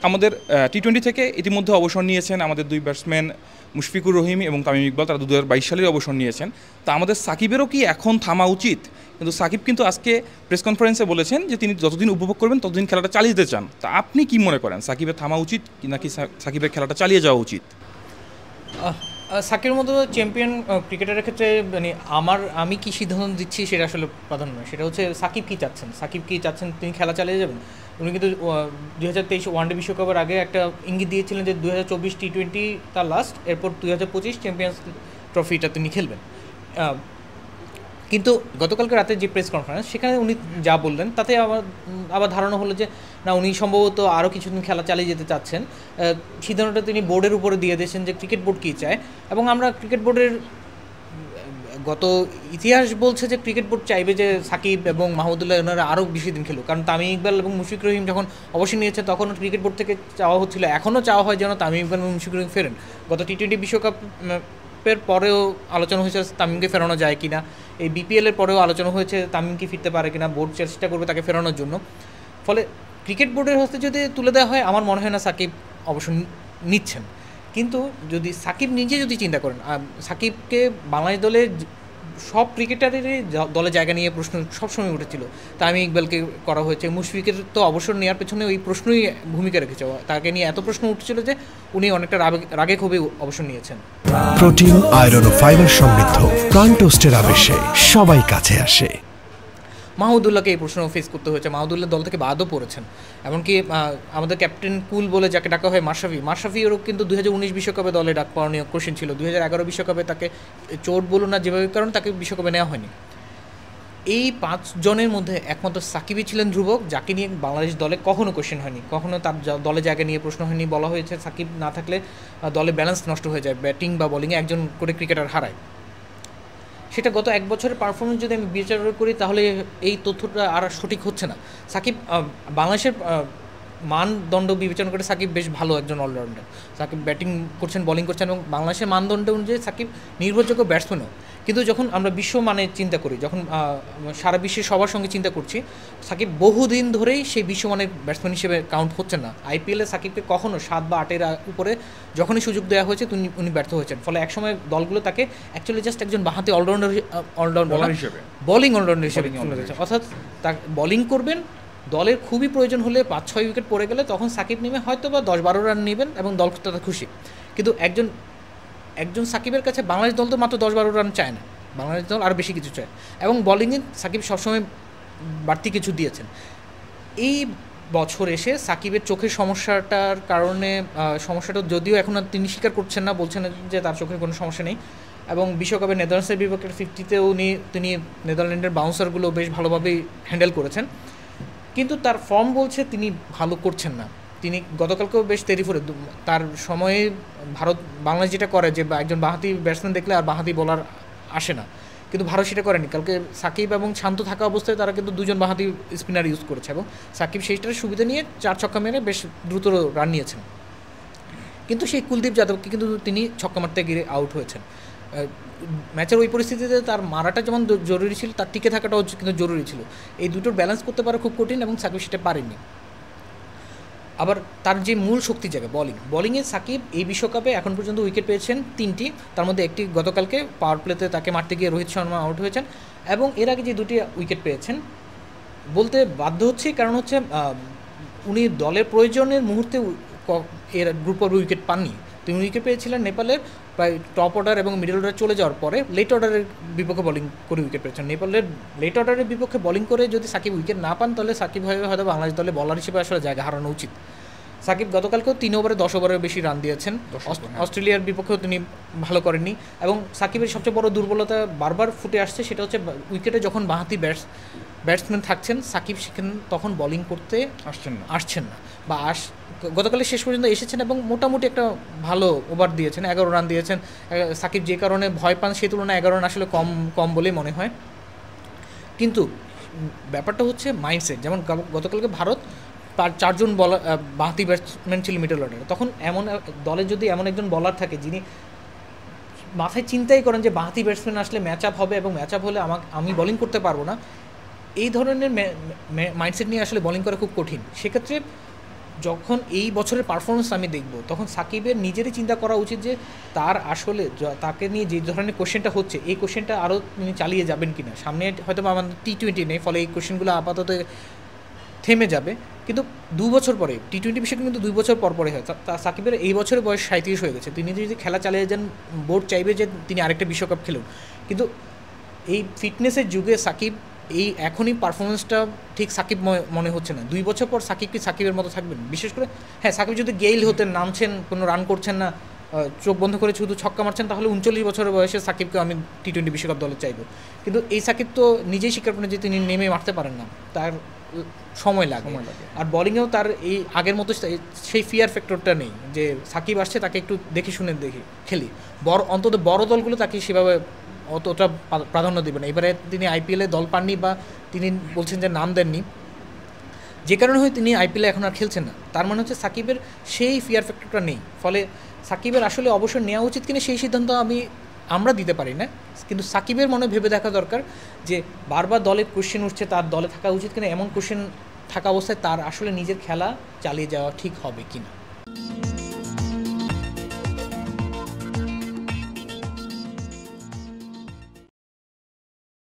আমাদের টি-20 থেকে ইতিমধ্যে অবসর নিয়েছেন আমাদের দুই ব্যাটসম্যান মুশফিকুর রহিম এবং তামিম ইকবাল, তারা 2022 সালেই অবসর নিয়েছেন। তা আমাদের সাকিবেরও কি এখন থামা উচিত? কিন্তু সাকিব কিন্তু আজকে প্রেস কনফারেন্সে বলেছেন যে তিনি যতদিন উপভোগ করবেন ততদিন খেলাটা চালিয়ে যেতে চান। তা আপনি কি মনে করেন, সাকিবের থামা উচিত নাকি সাকিবের খেলাটা চালিয়ে যাওয়া উচিত? সাকিবের মতো চ্যাম্পিয়ন ক্রিকেটারের ক্ষেত্রে মানে আমি কি সিদ্ধান্ত দিচ্ছি সেটা আসলে প্রাধান্য নয়, সেটা হচ্ছে সাকিব কী চাচ্ছেন তিনি খেলা চালিয়ে যাবেন। উনি কিন্তু 2023 ওয়ানডে বিশ্বকাপের আগে একটা ইঙ্গিত দিয়েছিলেন যে 2024 টি-20 তার লাস্ট, এরপর 2025 চ্যাম্পিয়ন্স ট্রফিটা তিনি খেলবেন। কিন্তু গতকালকে রাতে যে প্রেস কনফারেন্স সেখানে উনি যা বললেন তাতে আবার ধারণা হলো যে না, উনি সম্ভবত আরও কিছুদিন খেলা চালিয়ে যেতে চাচ্ছেন। সিদ্ধান্তটা তিনি বোর্ডের উপরে দিয়ে দিয়েছেন যে ক্রিকেট বোর্ড কী চায়, এবং আমরা ক্রিকেট বোর্ডের গত ইতিহাস বলছে যে ক্রিকেট বোর্ড চাইবে যে সাকিব এবং মাহমুদুল্লাহ ওনারা আরও বেশি দিন খেলুক, কারণ তামিম ইকবাল এবং মুশফিকুর রহিম যখন অবসর নিয়েছে তখন ক্রিকেট বোর্ড থেকে চাওয়া হচ্ছিল, এখনও চাওয়া হয় যেন তামিম ইকবাল এবং মুশফিকুর রহিম ফেরেন। গত টি-20 বিশ্বকাপের পরেও আলোচনা হয়েছে তামিমকে ফেরানো যায় কিনা, এই বিপিএলের পরেও আলোচনা হয়েছে তামিমকে ফিরতে পারে কিনা, বোর্ড চেষ্টা করবে তাকে ফেরানোর জন্য। ফলে ক্রিকেট বোর্ডের হস্তে যদি তুলে দেওয়া হয় আমার মনে হয় না সাকিব অবসর নিচ্ছেন। কিন্তু যদি সাকিব নিজে যদি চিন্তা করেন, সাকিবকে বাংলাদেশ দলে সব ক্রিকেটারেরই দলে জায়গা নিয়ে প্রশ্ন সবসময় উঠেছিল, তামিম ইকবালকে করা হয়েছে, মুশফিকের তো অবসর নেওয়ার পেছনে ওই প্রশ্নই ভূমিকা রেখেছে, তাকে নিয়ে এত প্রশ্ন উঠছিল যে উনি অনেকটা রাগে ক্ষোভে অবসর নিয়েছেন। প্রোটিন, আয়রন ও ফাইবার সমৃদ্ধ প্রাণ টোস্টের আবেশে সবাই কাছে আসে। মাহমুদুল্লাহকে এই প্রশ্ন ফেস করতে হয়েছে, মাহমুদুল্লাহ দল থেকে বাদও পড়েছেন। এমনকি আমাদের ক্যাপ্টেন কুল বলে যাকে ডাকা হয় মাশরাফিরও কিন্তু 2019 বিশ্বকাপে দলে ডাক পাওয়ার নিয়ে কোশ্চেন ছিল। 2011 বিশ্বকাপে তাকে চোট বলুন না যেভাবে কারণ তাকে বিশ্বকাপে নেওয়া হয়নি। এই 5 জনের মধ্যে একমাত্র সাকিবই ছিলেন ধ্রুবক, যাকে নিয়ে বাংলাদেশ দলে কখনো কোশ্চেন হয়নি, কখনো তার দলে জায়গা নিয়ে প্রশ্ন হয়নি। বলা হয়েছে সাকিব না থাকলে দলে ব্যালেন্স নষ্ট হয়ে যায়, ব্যাটিং বা বোলিংয়ে একজন করে ক্রিকেটার হারায়। সেটা গত 1 বছরের পারফরমেন্স যদি আমি বিচার করি তাহলে এই তথ্যটা আর সঠিক হচ্ছে না। সাকিব বাংলাদেশের মানদণ্ড বিবেচনা করে সাকিব বেশ ভালো একজন অলরাউন্ডার। সাকিব ব্যাটিং করছেন, বোলিং করছেন, এবং বাংলাদেশের মানদণ্ড অনুযায়ী সাকিব নির্ভরযোগ্য ব্যাটসম্যানও। কিন্তু যখন আমরা বিশ্ব মানে চিন্তা করি, যখন সারা বিশ্বের সবার সঙ্গে চিন্তা করছি, সাকিব বহুদিন ধরেই সেই বিশ্বমানের ব্যাটসম্যান হিসেবে কাউন্ট হচ্ছেন না। আইপিএলে সাকিবকে কখনো 7 বা 8-এর উপরে যখনই সুযোগ দেওয়া হয়েছে উনি ব্যর্থ হয়েছেন। ফলে একসময় দলগুলো তাকে অ্যাকচুয়ালি জাস্ট একজন বাঁহাতি অলরাউন্ডার হিসেবে, বোলিং অলরাউন্ডার হিসেবে চলে গেছে। অর্থাৎ তা বোলিং করবেন, দলের খুবই প্রয়োজন হলে 5-6 উইকেট পড়ে গেলে তখন সাকিব নেমে হয়তো বা 10-12 রান নেবেন এবং দল তাতে খুশি। কিন্তু একজন সাকিবের কাছে বাংলাদেশ দল তো মাত্র 10-12 রান চায় না, বাংলাদেশ দল আরও বেশি কিছু চায়, এবং বোলিংয়ে সাকিব সবসময় বাড়তি কিছু দিয়েছেন। এই বছর এসে সাকিবের চোখের সমস্যাটার কারণে, সমস্যাটা যদিও এখন তিনি স্বীকার করছেন না, বলছেন যে তার চোখের কোনো সমস্যা নেই, এবং বিশ্বকাপে নেদারল্যান্ডসের বিপক্ষে 50-তেও তিনি নেদারল্যান্ডের বাউন্সারগুলো বেশ ভালোভাবেই হ্যান্ডেল করেছেন। কিন্তু তার ফর্ম বলছে তিনি ভালো করছেন না। তিনি গতকালকেও বেশ তেরিফরে তার সময়ে বাংলাদেশ যেটা করে যে একজন বাঁহাতি ব্যাটসম্যান দেখলে আর বাঁহাতি বোলার আসে না, কিন্তু ভারত সেটা করেনি। কালকে সাকিব এবং শান্ত থাকা অবস্থায় তারা কিন্তু 2 জন বাঁহাতি স্পিনার ইউজ করেছে, এবং সাকিব সেইটার সুবিধা নিয়ে 4 ছক্কা মেরে বেশ দ্রুত রান নিয়েছেন। কিন্তু সেই কুলদীপ যাদবকে কিন্তু তিনি ছক্কা মারতে গিয়ে আউট হয়েছেন। ম্যাচের ওই পরিস্থিতিতে তার মারাটা যেমন জরুরি ছিল, তার টিকে থাকাটাও কিন্তু জরুরি ছিল। এই দুটোর ব্যালেন্স করতে পারা খুব কঠিন, এবং সাকিব সেটা পারেনি। আবার তার যে মূল শক্তির জায়গা বোলিংয়ে সাকিব এই বিশ্বকাপে এখন পর্যন্ত উইকেট পেয়েছেন 3টি, তার মধ্যে একটি গতকালকে পাওয়ার প্লেতে তাকে মারতে গিয়ে রোহিত শর্মা আউট হয়েছেন, এবং এর আগে যে 2টি উইকেট পেয়েছেন বলতে বাধ্য হচ্ছে, কারণ হচ্ছে উনি দলের প্রয়োজনের মুহূর্তে এর গ্রুপ অফ উইকেট পাননি। তিনি উইকেট পেয়েছিলেন নেপালের প্রায় টপ অর্ডার এবং মিডল অর্ডার চলে যাওয়ার পরে লেট অর্ডারের বিপক্ষে বোলিং করে উইকেট পেয়েছেন। নেপালের লেট অর্ডারের বিপক্ষে বোলিং করে যদি সাকিব উইকেট না পান তাহলে সাকিব হয়তো বাংলাদেশ দলে বলার হিসেবে আসলে জায়গা হারানো উচিত। সাকিব গতকালকেও 3 ওভারে 10 ওভারের বেশি রান দিয়েছেন, অস্ট্রেলিয়ার বিপক্ষেও তিনি ভালো করেননি, এবং সাকিবের সবচেয়ে বড় দুর্বলতা বারবার ফুটে আসছে, সেটা হচ্ছে উইকেটে যখন বাঁহাতি ব্যাটসম্যান থাকছেন সাকিব সেখানে তখন বোলিং করতে আসছেন না বা গতকালে শেষ পর্যন্ত এসেছেন এবং মোটামুটি একটা ভালো ওভার দিয়েছেন, 11 রান দিয়েছেন। সাকিব যে কারণে ভয় পান সেই তুলনায় 11 রান আসলে কম বলেই মনে হয়। কিন্তু ব্যাপারটা হচ্ছে মাইন্ডসেট। যেমন গতকালকে ভারত 4 জন বলার বাঁহাতি ব্যাটসম্যান ছিল মিডল অর্ডারে, তখন এমন দলে যদি এমন একজন বলার থাকে যিনি মাথায় চিন্তাই করেন যে বাঁহাতি ব্যাটসম্যান আসলে ম্যাচ আপ হবে এবং ম্যাচ আপ হলে আমি বোলিং করতে পারবো না, এই ধরনের মাইন্ডসেট নিয়ে আসলে বোলিং করা খুব কঠিন। সেক্ষেত্রে যখন এই বছরের পারফরমেন্স আমি দেখব তখন সাকিবের নিজেরই চিন্তা করা উচিত যে তার আসলে তাকে নিয়ে যে ধরনের কোশ্চেনটা হচ্ছে এই কোশ্চেনটা আরও তিনি চালিয়ে যাবেন কিনা। সামনে হয়তো আমাদের T20 নেই, ফলে এই কোশ্চেনগুলো আপাতত থেমে যাবে, কিন্তু 2 বছর পরে T20 বিষয় কিন্তু 2 বছর পর পরে হয়। সাকিবের এই বছরের বয়স 37 হয়ে গেছে, তিনি যদি খেলা চালিয়ে যান বোর্ড চাইবে যে তিনি আরেকটা বিশ্বকাপ খেলুন, কিন্তু এই ফিটনেসের যুগে সাকিব এই এখনই পারফরমেন্সটা ঠিক সাকিব মনে হচ্ছে না। 2 বছর পর সাকিব কি সাকিবের মতো থাকবেন? বিশেষ করে হ্যাঁ, সাকিব যদি গেইল হতেন, নামছেন, কোনো রান করছেন না, চোখ বন্ধ করে শুধু ছক্কা মারছেন, তাহলে 39 বছরের বয়সে সাকিবকে আমি T20 বিশ্বকাপ দলে চাইব। কিন্তু এই সাকিব তো নিজেই স্বীকার করেন যে তিনি নেমে মারতে পারেন না, তার সময় লাগে। আর বোলিংয়েও তার এই আগের মতো সেই ফিয়ার ফ্যাক্টরটা নেই যে সাকিব আসছে তাকে একটু দেখে শুনে খেলি। অন্তত বড় দলগুলো তাকে সেভাবে অতটা প্রাধান্য দেবে না। এবারে তিনি আইপিএলে দল পাননি বা তিনি বলছেন যে নাম দেননি, যে কারণে হয় তিনি আইপিএলে এখন আর খেলছেন না। তার মানে হচ্ছে সাকিবের সেই ফিয়ার ফ্যাক্টরটা নেই, ফলে সাকিবের আসলে অবসর নেওয়া উচিত কিনা সেই সিদ্ধান্ত আমরা দিতে পারি না, কিন্তু সাকিবের মনে ভেবে দেখা দরকার যে বারবার দলে কোশ্চেন উঠছে তার দলে থাকা উচিত কিনা, এমন কোশ্চেন থাকা অবস্থায় তার আসলে নিজের খেলা চালিয়ে যাওয়া ঠিক হবে কিনা।